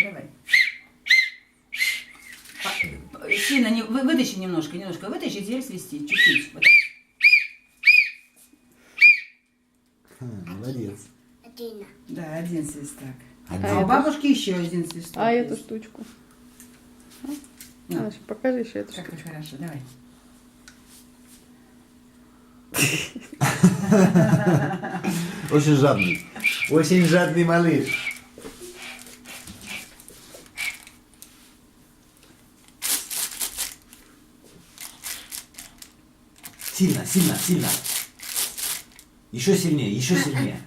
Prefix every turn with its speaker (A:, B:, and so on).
A: давай. Сильно не, вытащи немножко, вытащи, теперь свисти, чуть-чуть. Вот так.
B: Молодец.
C: Один.
A: Да, один свисток.
B: Один.
A: А у бабушки еще один свисток.
D: А
A: есть.
D: эту штучку?
A: На.
D: Покажи еще эту
A: Как
D: штучку.
A: хорошо, давай.
B: Очень жадный. Очень жадный малыш. Сильно, сильно, сильно. Еще сильнее, еще сильнее.